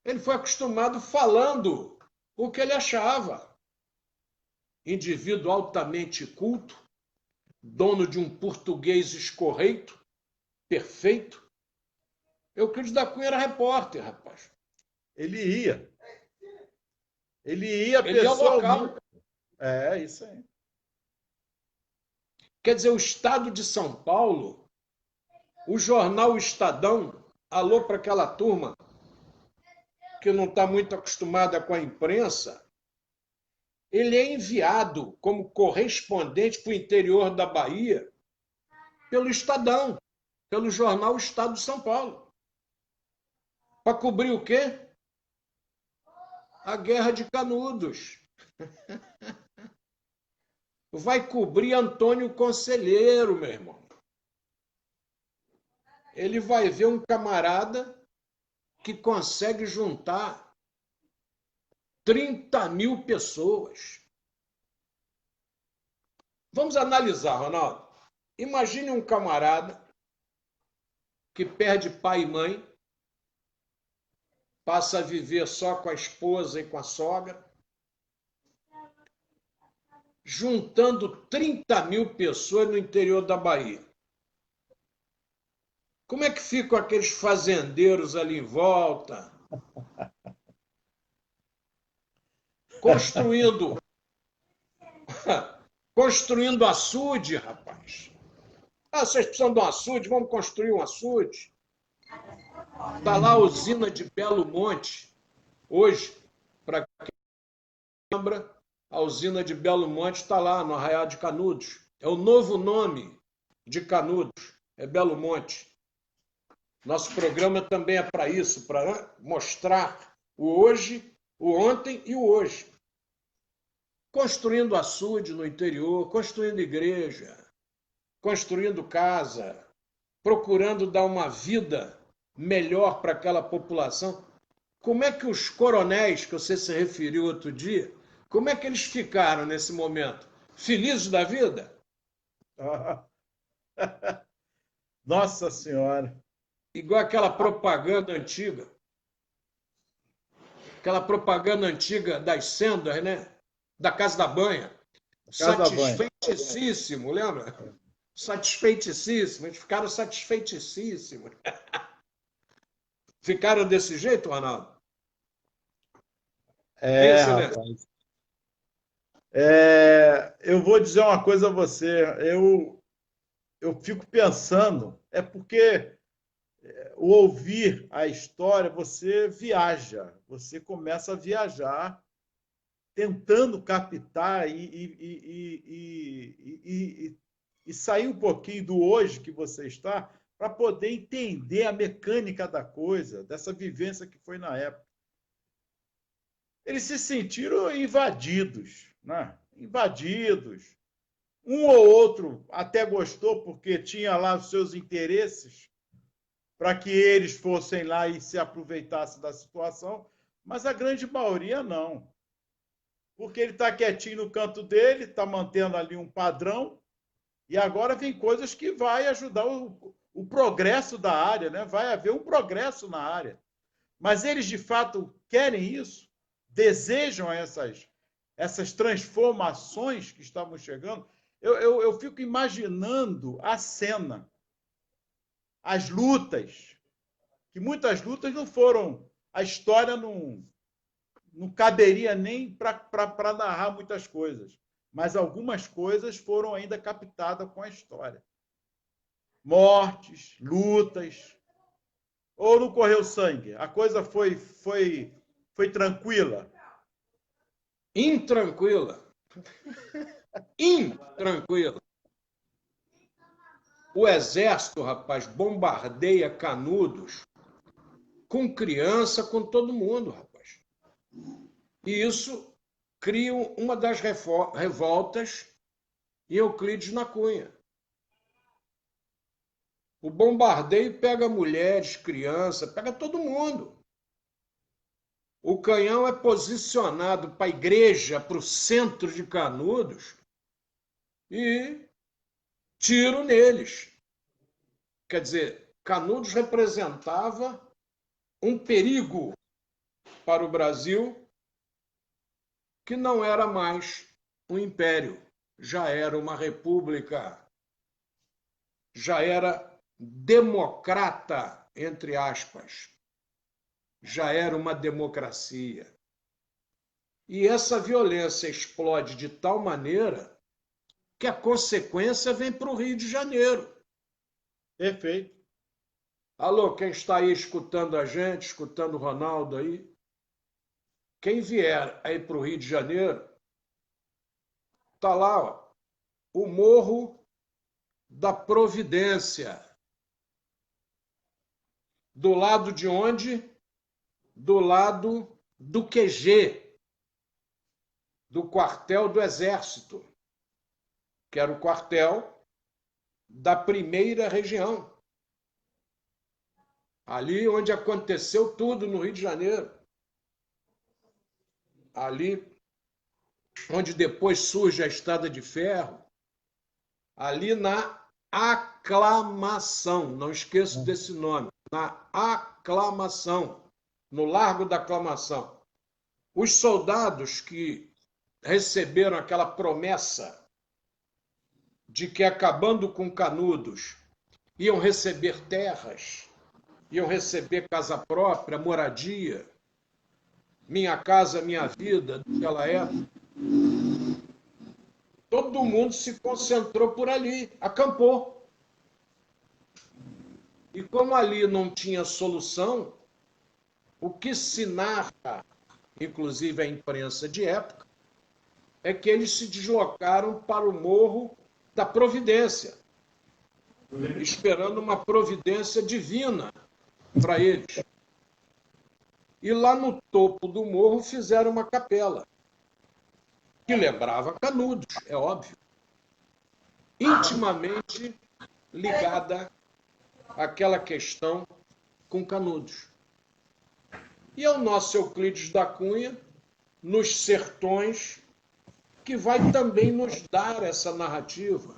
Ele foi acostumado falando o que ele achava. Indivíduo altamente culto, dono de um português escorreito, perfeito. Euclides da Cunha era repórter, rapaz. Ele ia. Ele ia Ele ia ao local. É, isso aí. Quer dizer, o Estado de São Paulo, o jornal Estadão, alô para aquela turma que não está muito acostumada com a imprensa, ele é enviado como correspondente para o interior da Bahia pelo Estadão, pelo jornal Estado de São Paulo. Para cobrir o quê? A Guerra de Canudos. Vai cobrir Antônio Conselheiro, meu irmão. Ele vai ver um camarada que consegue juntar 30.000 pessoas. Vamos analisar, Ronaldo. Imagine um camarada que perde pai e mãe, passa a viver só com a esposa e com a sogra, juntando 30.000 pessoas no interior da Bahia. Como é que ficam aqueles fazendeiros ali em volta? Construindo açude, rapaz. Ah, vocês precisam de um açude? Vamos construir um açude. Está lá a usina de Belo Monte. Hoje, para quem lembra, a usina de Belo Monte está lá no Arraial de Canudos. É o novo nome de Canudos, é Belo Monte. Nosso programa também é para isso, para mostrar o hoje, o ontem e o hoje. Construindo açude no interior, construindo igreja, construindo casa, procurando dar uma vida melhor para aquela população. Como é que os coronéis, que você se referiu outro dia, como é que eles ficaram nesse momento? Felizes da vida? Nossa Senhora. Igual aquela propaganda antiga. Aquela propaganda antiga das sendas, né? Da Casa da Banha. Satisfeitíssimo, lembra? Satisfeitíssimo. Eles ficaram satisfeitíssimos. Ficaram desse jeito, Ronaldo? Rapaz. Eu vou dizer uma coisa a você. Eu fico pensando, é porque o ouvir a história, você viaja, você começa a viajar, tentando captar e sair um pouquinho do hoje que você está, para poder entender a mecânica da coisa, dessa vivência que foi na época. Eles se sentiram invadidos, né? Invadidos. Um ou outro até gostou, porque tinha lá os seus interesses, para que eles fossem lá e se aproveitassem da situação, mas a grande maioria não. Porque ele está quietinho no canto dele, está mantendo ali um padrão, e agora vem coisas que vai ajudar o progresso da área, né? Vai haver um progresso na área. Mas eles, de fato, querem isso? Desejam essas transformações que estavam chegando? Eu fico imaginando a cena, as lutas, que muitas lutas não foram, a história não caberia nem para narrar muitas coisas, mas algumas coisas foram ainda captadas com a história. Mortes, lutas, ou não correu sangue? A coisa foi tranquila? Intranquila. Intranquila. O exército, rapaz, bombardeia Canudos com criança, com todo mundo, rapaz. E isso cria uma das revoltas em Euclides da Cunha. O bombardeio pega mulheres, crianças, pega todo mundo. O canhão é posicionado para a igreja, para o centro de Canudos, e tiro neles. Quer dizer, Canudos representava um perigo para o Brasil que não era mais um império, já era uma república, já era democrata, entre aspas, já era uma democracia. E essa violência explode de tal maneira que a consequência vem para o Rio de Janeiro. Perfeito. Alô, quem está aí escutando a gente, escutando o Ronaldo aí, quem vier aí para o Rio de Janeiro, está lá, ó, o Morro da Providência. Do lado de onde? Do lado do QG, do quartel do Exército, que era o quartel da primeira região. Ali onde aconteceu tudo no Rio de Janeiro. Ali onde depois surge a Estrada de Ferro. Ali na Aclamação, não esqueço desse nome, na Aclamação, no Largo da Aclamação. Os soldados que receberam aquela promessa de que, acabando com Canudos, iam receber terras, iam receber casa própria, moradia, Minha Casa Minha Vida, daquela época. Todo mundo se concentrou por ali, acampou. E como ali não tinha solução, o que se narra, inclusive a imprensa de época, é que eles se deslocaram para o Morro da Providência, esperando uma providência divina para eles. E lá no topo do morro fizeram uma capela, que lembrava Canudos, é óbvio, intimamente ligada àquela questão com Canudos. E é o nosso Euclides da Cunha, nos sertões, que vai também nos dar essa narrativa.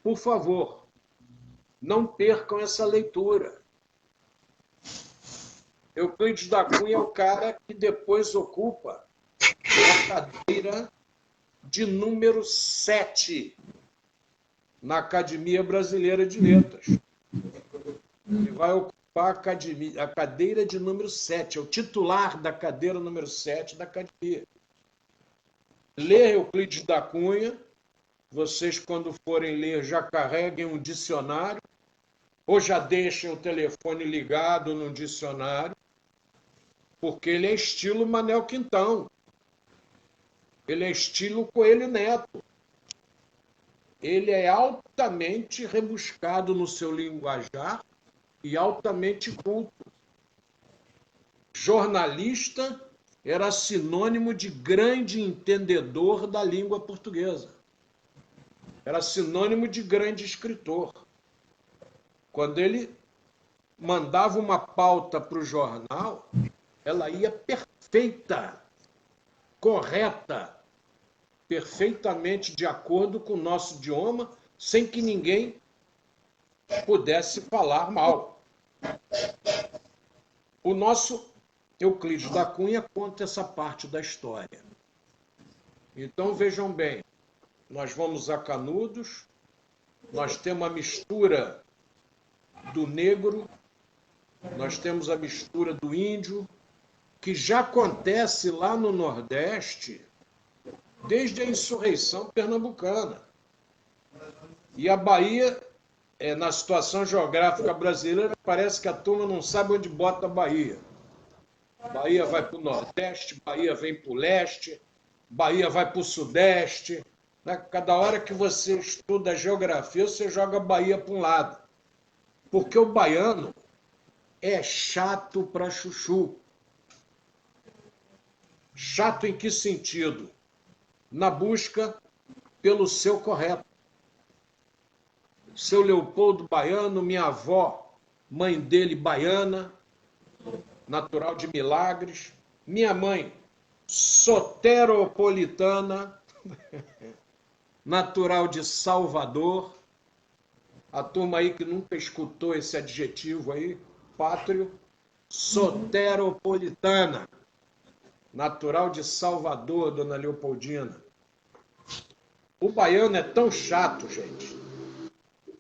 Por favor, não percam essa leitura. Euclides da Cunha é o cara que depois ocupa a cadeira de número 7 na Academia Brasileira de Letras. Ele vai ocupar a cadeira de número 7, é o titular da cadeira número 7 da Academia. Ler Euclides da Cunha, vocês, quando forem ler, já carreguem um dicionário, ou já deixem o telefone ligado no dicionário, porque ele é estilo Manel Quintão. Ele é estilo Coelho Neto. Ele é altamente rebuscado no seu linguajar e altamente culto. Jornalista era sinônimo de grande entendedor da língua portuguesa. Era sinônimo de grande escritor. Quando ele mandava uma pauta para o jornal, ela ia perfeita, correta, perfeitamente de acordo com o nosso idioma, sem que ninguém pudesse falar mal. O nosso Euclides da Cunha conta essa parte da história. Então, vejam bem, nós vamos a Canudos, nós temos a mistura do negro, nós temos a mistura do índio, que já acontece lá no Nordeste desde a insurreição pernambucana. E a Bahia, na situação geográfica brasileira, parece que a turma não sabe onde bota a Bahia. Bahia vai para o Nordeste, Bahia vem para o Leste, Bahia vai para o Sudeste. Né? Cada hora que você estuda geografia, você joga a Bahia para um lado. Porque o baiano é chato para chuchu. Chato em que sentido? Na busca pelo seu correto. Seu Leopoldo baiano, minha avó, mãe dele baiana, natural de Milagres. Minha mãe, soteropolitana, natural de Salvador. A turma aí que nunca escutou esse adjetivo aí, pátrio, soteropolitana, natural de Salvador, dona Leopoldina. O baiano é tão chato, gente,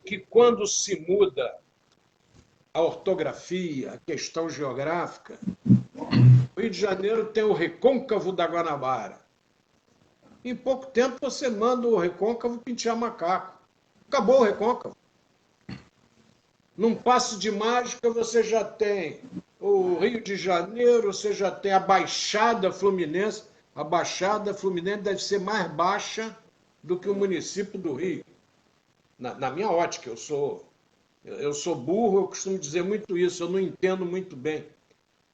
que quando se muda a ortografia, a questão geográfica, o Rio de Janeiro tem o recôncavo da Guanabara. Em pouco tempo você manda o recôncavo pentear macaco. Acabou o recôncavo. Num passe de mágica você já tem o Rio de Janeiro, você já tem a Baixada Fluminense. A Baixada Fluminense deve ser mais baixa do que o município do Rio. Na minha ótica, eu sou burro, eu costumo dizer muito isso, eu não entendo muito bem.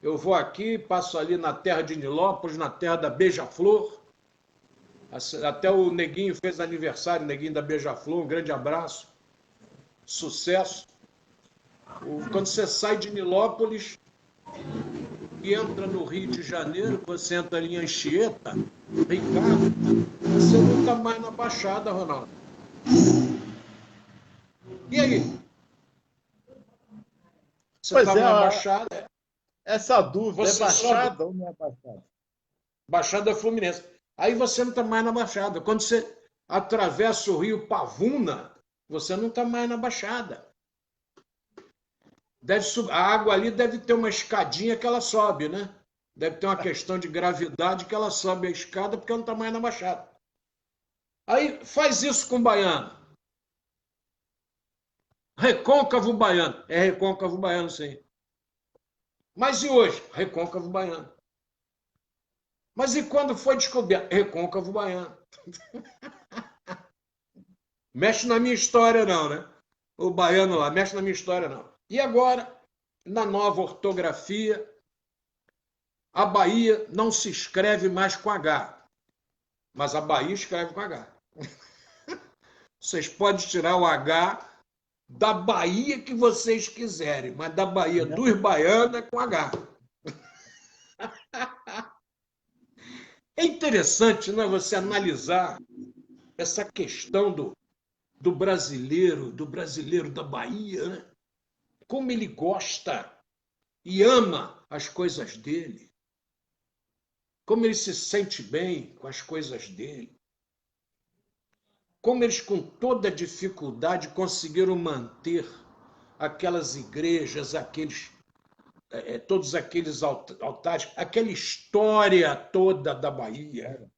Eu vou aqui, passo ali na terra de Nilópolis, na terra da Beija-Flor. Até o Neguinho fez aniversário, o Neguinho da Beija-Flor, um grande abraço. Sucesso. Quando você sai de Nilópolis e entra no Rio de Janeiro, você entra ali em Anchieta, Ricardo, você não está mais na Baixada, Ronaldo. E aí? Você estava na Baixada? Essa dúvida, é Baixada ou não é Baixada? Baixada Fluminense. Aí você não está mais na Baixada. Quando você atravessa o rio Pavuna, você não está mais na Baixada. A água ali deve ter uma escadinha que ela sobe, né? Deve ter uma questão de gravidade que ela sobe a escada porque não está mais na Baixada. Aí faz isso com o baiano. Recôncavo baiano. É recôncavo baiano, sim. Mas e hoje? Recôncavo baiano. Mas e quando foi descoberto? Recôncavo baiano. Mexe na minha história, não, né? O baiano lá, mexe na minha história, não. E agora, na nova ortografia, a Bahia não se escreve mais com H, mas a Bahia escreve com H. Vocês podem tirar o H da Bahia que vocês quiserem, mas da Bahia dos baianos é com H. É interessante, né, você analisar essa questão do brasileiro da Bahia, né? Como ele gosta e ama as coisas dele, como ele se sente bem com as coisas dele, como eles com toda dificuldade conseguiram manter aquelas igrejas, todos aqueles altares, aquela história toda da Bahia.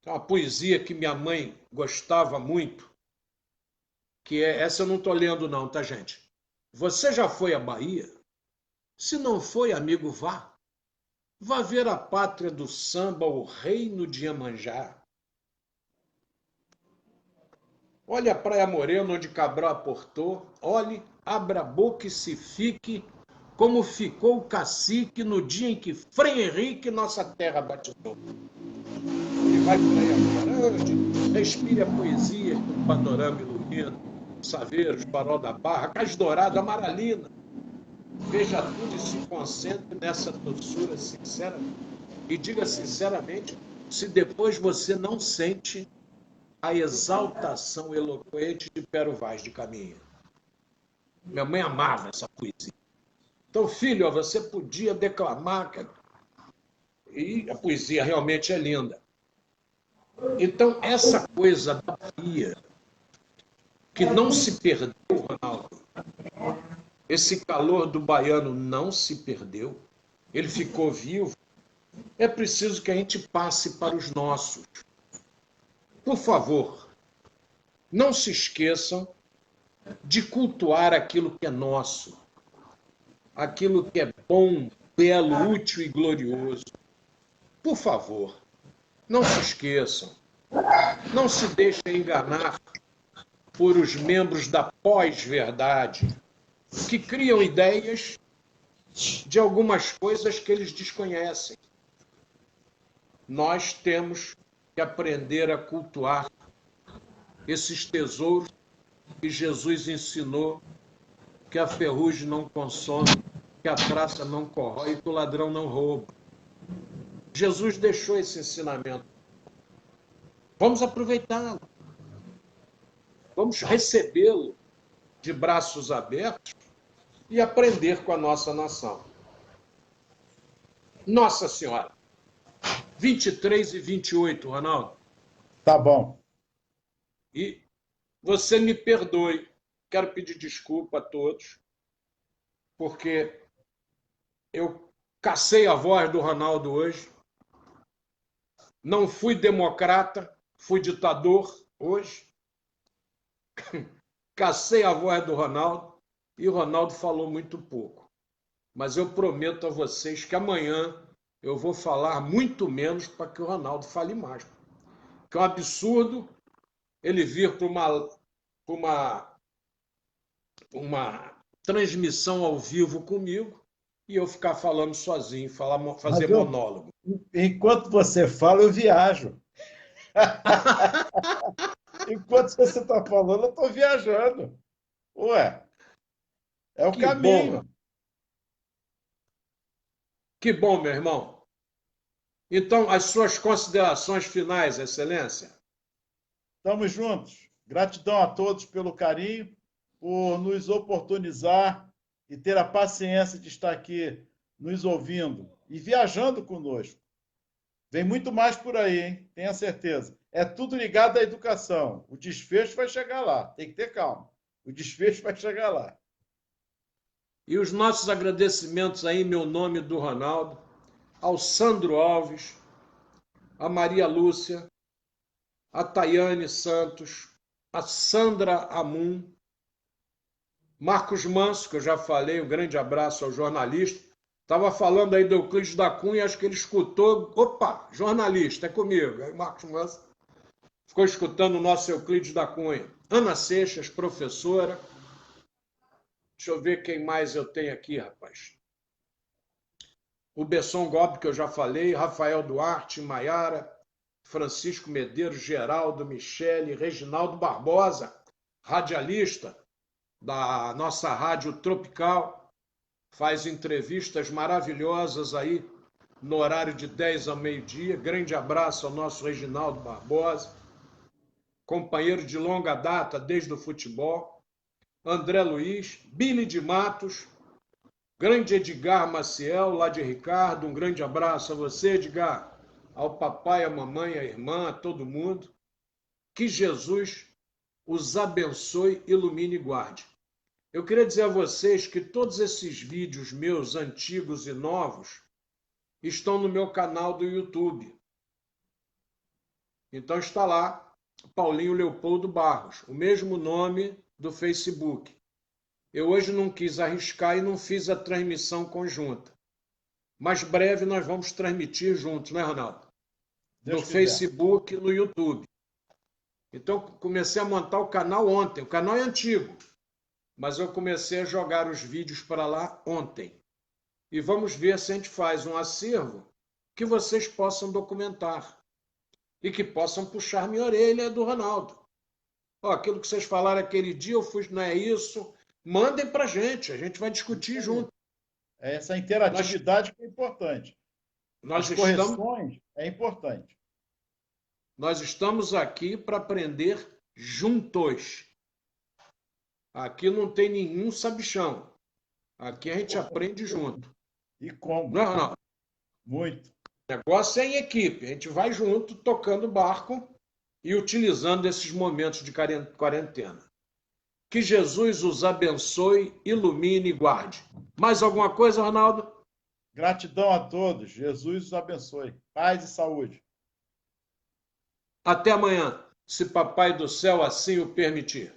Uma poesia que minha mãe gostava muito, essa eu não estou lendo não, tá, gente? Você já foi à Bahia? Se não foi, amigo, vá. Vá ver a pátria do samba, o reino de Iemanjá. Olhe a Praia Morena, onde Cabral aportou. Olhe, abra a boca e se fique como ficou o cacique no dia em que Frei Henrique nossa terra batizou. E vai por aí agora, respire a poesia do panorama ilumido, Saveiros, Farol da Barra, Cais Dourado, Amaralina. Veja tudo e se concentre nessa doçura sincera. E diga sinceramente se depois você não sente a exaltação eloquente de Pero Vaz de Caminha. Minha mãe amava essa poesia. Então, filho, você podia declamar, e a poesia realmente é linda. Então, essa coisa da Bahia, que não se perdeu, Ronaldo, esse calor do baiano não se perdeu, ele ficou vivo, é preciso que a gente passe para os nossos. Por favor, não se esqueçam de cultuar aquilo que é nosso, aquilo que é bom, belo, útil e glorioso. Por favor, Não se esqueçam. Não se deixem enganar por os membros da pós-verdade, que criam ideias de algumas coisas que eles desconhecem. Nós temos que aprender a cultuar esses tesouros que Jesus ensinou, que a ferrugem não consome, que a traça não corrói e que o ladrão não rouba. Jesus deixou esse ensinamento. Vamos aproveitá-lo. Vamos recebê-lo de braços abertos e aprender com a nossa nação. Nossa Senhora. 23 e 28, Ronaldo. Tá bom. E você me perdoe. Quero pedir desculpa a todos, porque eu cacei a voz do Ronaldo hoje. Não fui democrata, fui ditador hoje. Cacei a voz do Ronaldo e o Ronaldo falou muito pouco. Mas eu prometo a vocês que amanhã eu vou falar muito menos para que o Ronaldo fale mais. Que é um absurdo ele vir para uma transmissão ao vivo comigo e eu ficar falando sozinho, fazer monólogo. Enquanto você fala, eu viajo. Enquanto você está falando, eu estou viajando. Ué, é o Que caminho. bom. Que bom, meu irmão. Então, as suas considerações finais, Excelência. Estamos juntos. Gratidão a todos pelo carinho, por nos oportunizar e ter a paciência de estar aqui nos ouvindo e viajando conosco. Vem muito mais por aí, hein? Tenha certeza. É tudo ligado à educação. O desfecho vai chegar lá. Tem que ter calma. O desfecho vai chegar lá. E os nossos agradecimentos aí, em meu nome do Ronaldo, ao Sandro Alves, a Maria Lúcia, a Tayane Santos, a Sandra Amun, Marcos Manso, que eu já falei, um grande abraço ao jornalista. Estava falando aí do Euclides da Cunha, acho que ele escutou. Opa, jornalista, é comigo. Aí Marcos Manso ficou escutando o nosso Euclides da Cunha. Ana Seixas, professora. Deixa eu ver quem mais eu tenho aqui, rapaz. O Besson Gobi, que eu já falei, Rafael Duarte, Maiara, Francisco Medeiros, Geraldo, Michele, Reginaldo Barbosa, radialista da nossa rádio Tropical, faz entrevistas maravilhosas aí no horário de 10 ao meio-dia. Grande abraço ao nosso Reginaldo Barbosa, companheiro de longa data desde o futebol. André Luiz, Billy de Matos, grande Edgar Maciel, lá de Ricardo, um grande abraço a você, Edgar, ao papai, à mamãe, à irmã, a todo mundo. Que Jesus os abençoe, ilumine e guarde. Eu queria dizer a vocês que todos esses vídeos meus, antigos e novos, estão no meu canal do YouTube. Então está lá, Paulinho Leopoldo Barros, o mesmo nome do Facebook. Eu hoje não quis arriscar e não fiz a transmissão conjunta. Mas breve nós vamos transmitir juntos, né, Ronaldo? No Facebook e no YouTube. Então, comecei a montar o canal ontem. O canal é antigo, mas eu comecei a jogar os vídeos para lá ontem. E vamos ver se a gente faz um acervo que vocês possam documentar e que possam puxar minha orelha do Ronaldo. Ó, aquilo que vocês falaram aquele dia, eu fui, não é isso? Mandem para a gente vai discutir junto. Essa interatividade que é importante. As correções é importante. Nós estamos aqui para aprender juntos. Aqui não tem nenhum sabichão. Aqui a gente aprende junto. E como? Não. Muito. O negócio é em equipe. A gente vai junto, tocando o barco e utilizando esses momentos de quarentena. Que Jesus os abençoe, ilumine e guarde. Mais alguma coisa, Ronaldo? Gratidão a todos. Jesus os abençoe. Paz e saúde. Até amanhã, se Papai do Céu assim o permitir.